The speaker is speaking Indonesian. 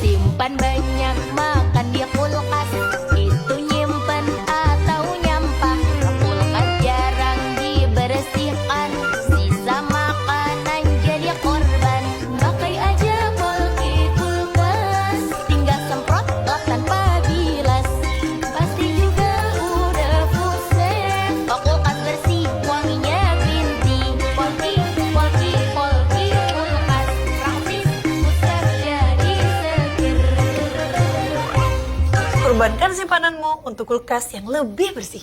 Simpan banyak, makan di kulkas. Itu nyimpen atau nyampah. Kulkas jarang dibersihkan. Sisa makanan jadi korban. Pakai aja Polki kulkas. Tinggal semprot lap tanpa bilas. Pasti juga udah full set. Oh, kulkas bersih, wanginya green tea. Polki, Polki, Polki kulkas. Praktis, putar jadi seger. Korbankan simpananmu untuk kulkas yang lebih bersih.